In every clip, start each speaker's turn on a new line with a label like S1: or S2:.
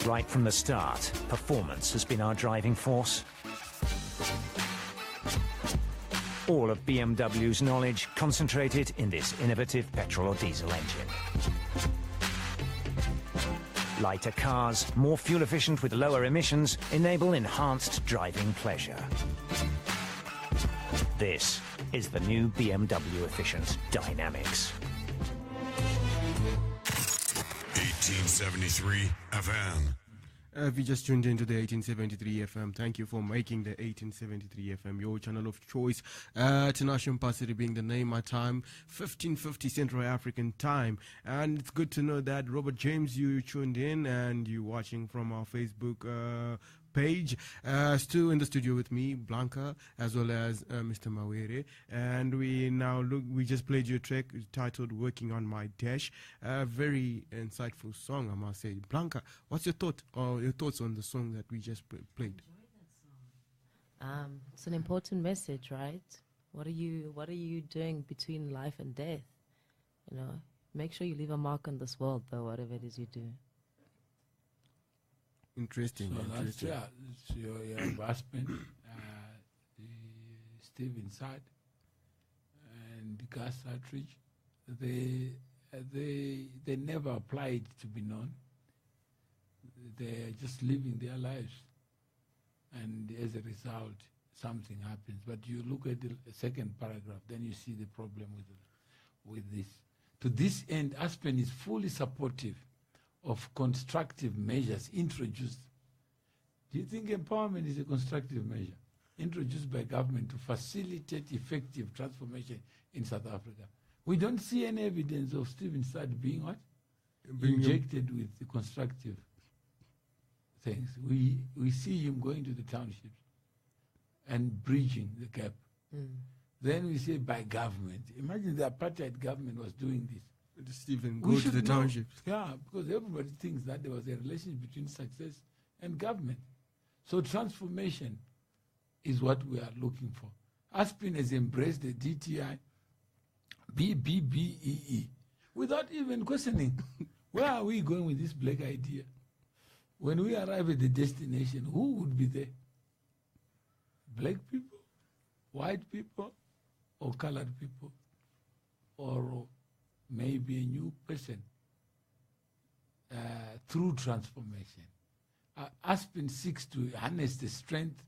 S1: Right from the start, performance has been our driving force. All of BMW's knowledge concentrated in this innovative petrol or diesel engine. Lighter cars, more fuel efficient with lower emissions, enable enhanced driving pleasure. This is the new BMW Efficient Dynamics.
S2: 1873 FM.
S3: If you just tuned into the 1873 FM, thank you for making the 1873 FM your channel of choice. Tinashe Mpasiri being the name, my time, 15:50 Central African time. And it's good to know that, Robert James, you tuned in and you watching from our Facebook page. Still in the studio with me, Blanca, as well as Mr. Mawere. And we just played your track titled Working on My Dash. A very insightful song, I must say. Blanca, what's your thoughts on the song that we just played?
S4: It's an important message, right? What are you doing between life and death? You know, make sure you leave a mark on this world, though, whatever it is you do.
S3: Interesting.
S5: So
S3: interesting.
S5: that's your husband, Steve inside, and the gas cartridge. They never applied to be known. They're just living their lives, and as a result, something happens. But you look at the second paragraph, then you see the problem with this. To this end, Aspen is fully supportive of constructive measures introduced. Do you think empowerment is a constructive measure introduced by government to facilitate effective transformation in South Africa? We don't see any evidence of Stephen Sard being what? Injected with the constructive things. We see him going to the townships and bridging the gap. Then we say by government. Imagine the apartheid government was doing this.
S3: Stephen, go to the townships.
S5: Yeah, because everybody thinks that there was a relationship between success and government. So transformation is what we are looking for. Aspen has embraced the DTI, BBBEE, without even questioning. Where are we going with this black idea? When we arrive at the destination, who would be there? Black people, white people, or colored people, or maybe a new person through transformation. Aspen seeks to harness the strength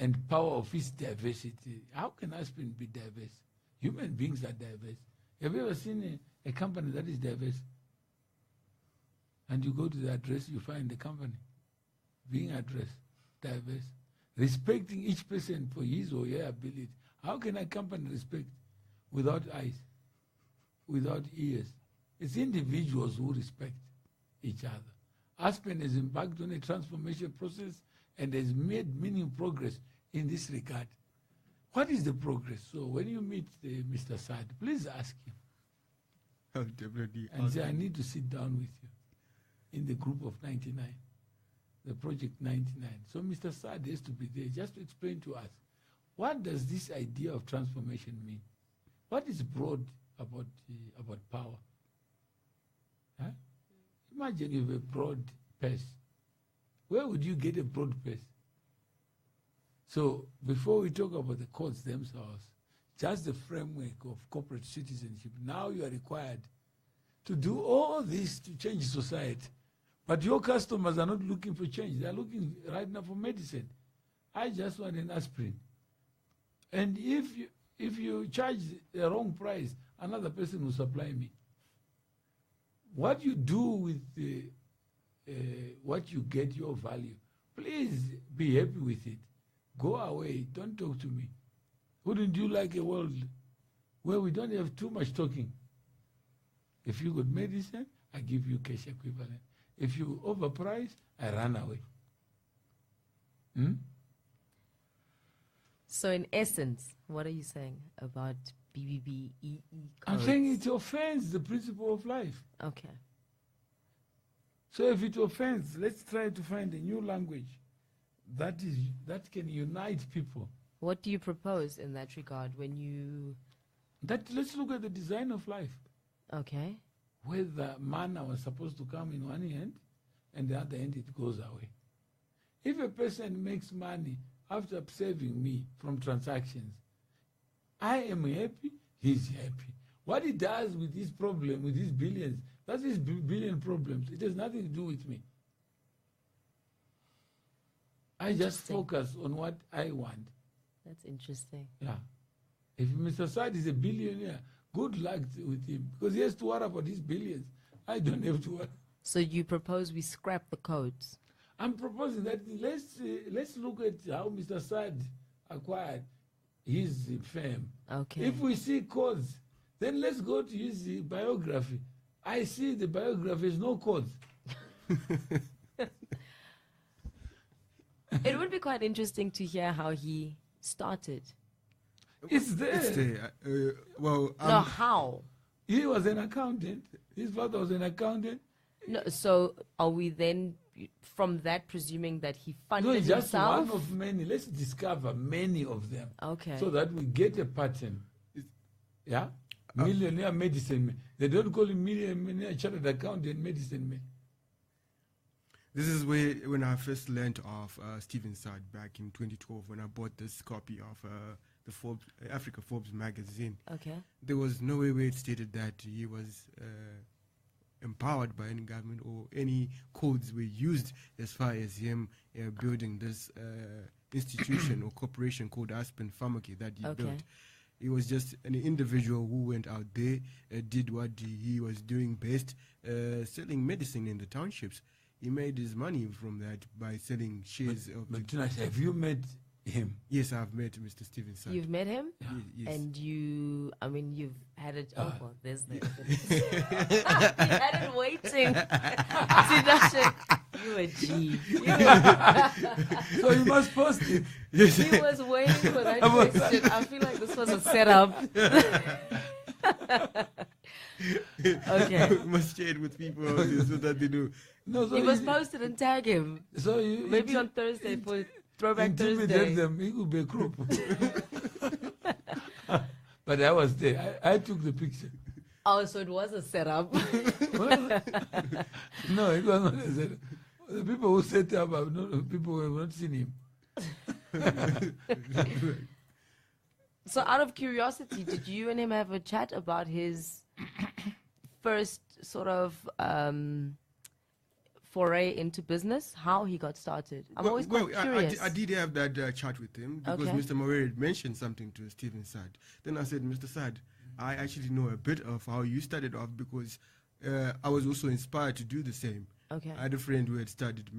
S5: and power of its diversity. How can Aspen be diverse? Human beings are diverse. Have you ever seen a company that is diverse? And you go to the address, you find the company being addressed, diverse, respecting each person for his or her ability. How can a company respect without eyes? Without ears? It's individuals who respect each other. Aspen has embarked on a transformation process and has made meaningful progress in this regard. What is the progress? So when you meet Mr. Sard, please ask him.
S3: Oh, definitely.
S5: And say, I need to sit down with you in the group of 99, the project 99. So Mr. Sard has to be there just to explain to us, what does this idea of transformation mean? What is broad about power? Huh? Imagine you have a broad purse. Where would you get a broad purse? So before we talk about the courts themselves, just the framework of corporate citizenship, now you are required to do all this to change society. But your customers are not looking for change. They are looking right now for medicine. I just want an aspirin. And if you charge the wrong price, another person will supply me. What you do with what you get, your value, please be happy with it. Go away. Don't talk to me. Wouldn't you like a world where we don't have too much talking? If you got medicine, I give you cash equivalent. If you overprice, I run away.
S4: So in essence, what are you saying about BBBEE?
S5: I'm saying it offends the principle of life.
S4: Okay.
S5: So if it offends, let's try to find a new language that can unite people.
S4: What do you propose in that regard when you...
S5: Let's look at the design of life.
S4: Okay.
S5: Where the manna was supposed to come in one hand and the other end it goes away. If a person makes money after saving me from transactions, I am happy, he's happy. What he does with his problem, with his billions, that's his billion problems. It has nothing to do with me. I just focus on what I want.
S4: That's interesting.
S5: Yeah. If Mr. Saad is a billionaire, good luck with him, because he has to worry about his billions. I don't have to worry.
S4: So you propose we scrap the codes?
S5: I'm proposing that let's look at how Mr. Saad acquired his firm.
S4: Okay.
S5: If we see codes, then let's go to his biography. I see the biography has no codes.
S4: It would be quite interesting to hear how he started.
S5: It's there.
S3: It's there. Well,
S4: No, how?
S5: He was an accountant. His father was an accountant.
S4: No, so are we then from that presuming that he
S5: No,
S4: funded
S5: it's just
S4: himself?
S5: one of many. Let's discover many of them.
S4: Okay.
S5: So that we get a pattern. Yeah? Millionaire medicine man. They don't call him millionaire chartered accountant medicine man.
S3: this is where when I first learned of Stephen Saad back in 2012 when I bought this copy of the Forbes Africa Forbes magazine.
S4: Okay.
S3: There was no way where it stated that he was empowered by any government or any codes were used as far as him building this institution or corporation called Aspen Pharmacy that he
S4: Okay.
S3: built. He was just an individual who went out there, did what he was doing best, selling medicine in the townships. He made his money from that by selling shares of.
S5: But tonight, have you met him?
S3: Yes, I've met Mr. Stephen Saad.
S4: You've met him?
S3: Yes.
S4: And you've had it. Oh, well, there's the evidence. You had it waiting. See, Dasha, you a G.
S5: So you must post it.
S3: Yes.
S4: He was waiting for that question. I feel like this was a setup. Okay.
S3: We must share it with people out there so that they know.
S5: No, so
S4: You must post it and tag him.
S5: So you
S4: Maybe on Thursday for Throwback
S5: intimidate
S4: Thursday.
S5: them. He could be a group. But I was there. I took the picture.
S4: Oh, so it was a setup.
S5: No, it was not a setup. The people who set up are not people who have not seen him.
S4: So out of curiosity, did you and him have a chat about his first sort of foray into business, how he got started? I'm always quite curious.
S3: I did have that chat with him because
S4: Okay.
S3: Mr. Moreira had mentioned something to Stephen Saad. Then I said, Mr. Saad, I actually know a bit of how you started off because I was also inspired to do the same.
S4: Okay.
S3: I had a friend who had studied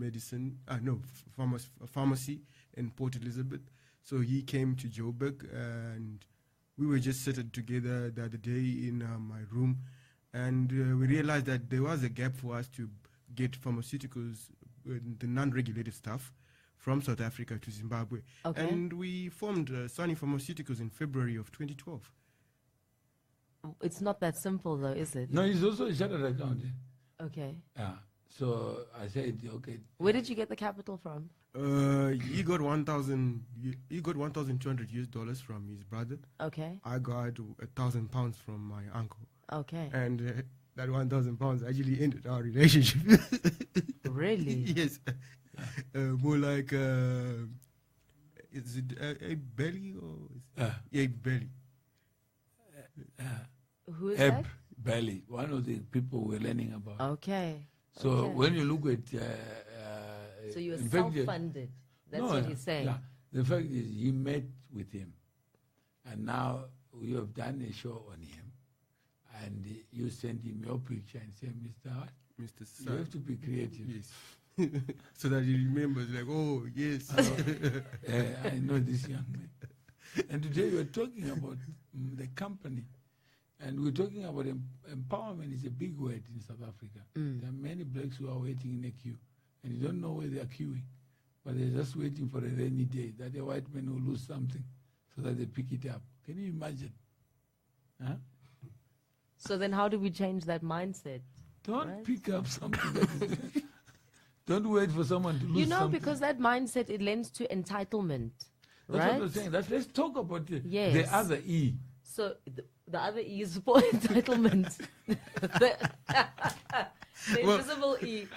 S3: pharmacy in Port Elizabeth. So he came to Joburg and we were just sitting together the other day in my room. And we realized that there was a gap for us to get pharmaceuticals, the non-regulated stuff, from South Africa to Zimbabwe.
S4: Okay.
S3: And we formed Sunny Pharmaceuticals in February of 2012.
S4: It's not that simple though, is it?
S5: No, he's also a chartered accountant.
S4: Okay.
S5: Yeah. So I said, okay.
S4: Where did you get the capital from?
S3: He got $1,200 from his brother.
S4: Okay.
S3: I got £1,000 from my uncle.
S4: Okay.
S3: And that £1,000 actually ended our relationship.
S4: Really?
S3: Yes. More like, is it a belly or? Yeah, belly.
S4: Who is
S5: Ebb Belly, one of the people we're learning about.
S4: that? Okay.
S5: So
S4: okay.
S5: when you look at...
S4: So you were
S5: in fact,
S4: self-funded. That's
S5: no,
S4: what he's saying.
S5: Yeah. The fact is he met with him. And now you have done a show on him. And you send him your picture and say, Mr. What?
S3: Mr.
S5: You
S3: Saad.
S5: have to be creative.
S3: Yes. So that he remembers, like, oh, yes.
S5: I know this young man. And today we're talking about the company. And we're talking about empowerment is a big word in South Africa. There are many blacks who are waiting in a queue. And you don't know where they are queuing. But they're just waiting for a rainy day that a white man will lose something so that they pick it up. Can you imagine? Huh?
S4: So then how do we change that mindset?
S5: Don't
S4: Right.
S5: pick up something that is... Don't wait for someone to lose
S4: You know,
S5: something.
S4: because that mindset, it lends to entitlement.
S5: That's
S4: right?
S5: what I'm saying. Let's talk about the
S4: Yes.
S5: other E.
S4: So the other E is for entitlement. The
S3: Well-
S4: invisible E.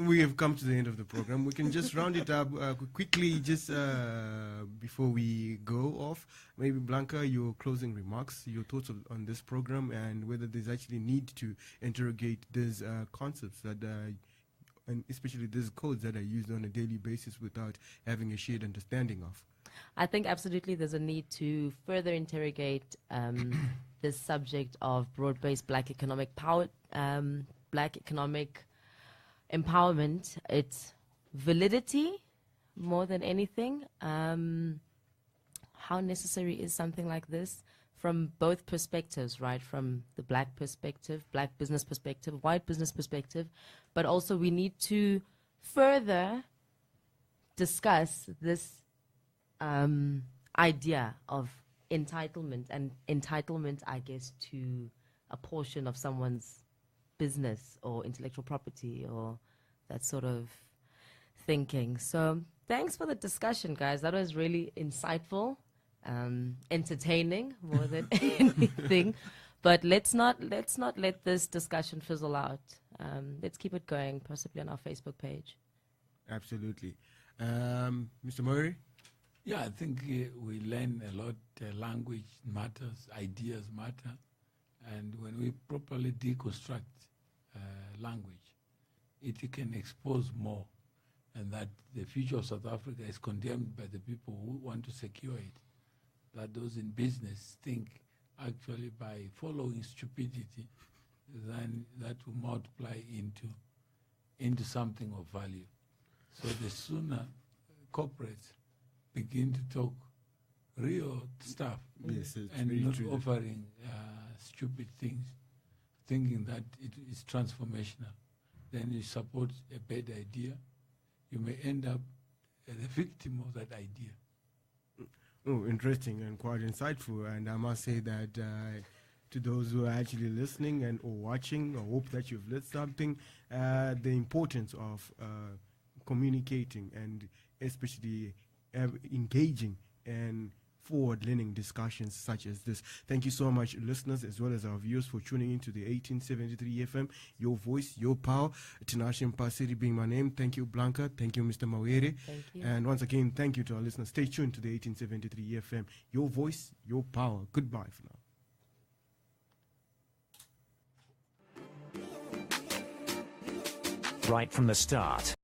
S3: We have come to the end of the program. We can just round it up quickly, just before we go off. Maybe Blanca, your closing remarks, your thoughts on this program, and whether there's actually need to interrogate these concepts that, and especially these codes that are used on a daily basis without having a shared understanding of.
S4: I think absolutely there's a need to further interrogate this subject of broad-based black economic power, black economic empowerment, its validity more than anything. How necessary is something like this from both perspectives, right? From the black perspective, black business perspective, white business perspective, but also we need to further discuss this idea of entitlement, and entitlement, I guess, to a portion of someone's business or intellectual property or that sort of thinking. So thanks for the discussion, guys. That was really insightful, entertaining more than anything. But let's not let this discussion fizzle out. Let's keep it going, possibly on our Facebook page.
S3: Absolutely. Mr. Murray?
S5: Yeah, I think we learn a lot. Language matters, ideas matter, and when we properly deconstruct language, it can expose more, and that the future of South Africa is condemned by the people who want to secure it. That those in business think actually by following stupidity, then that will multiply into something of value. So the sooner corporates begin to talk real stuff,
S3: Yes, it's
S5: and
S3: very
S5: not
S3: true.
S5: offering stupid things, thinking that it is transformational, then you support a bad idea. You may end up the victim of that idea.
S3: Oh, interesting and quite insightful. And I must say that to those who are actually listening and or watching, I hope that you've learned something. The importance of communicating and especially engaging and forward-leaning discussions such as this. Thank you so much, listeners, as well as our viewers, for tuning in to the 1873 FM, your voice, your power. Tinashe Mpasiri being my name. Thank you, Blanca. Thank you, Mr. Mawere.
S4: Thank you.
S3: And once again, thank you to our listeners. Stay tuned to the 1873 FM, your voice, your power. Goodbye for now.
S1: Right from the start,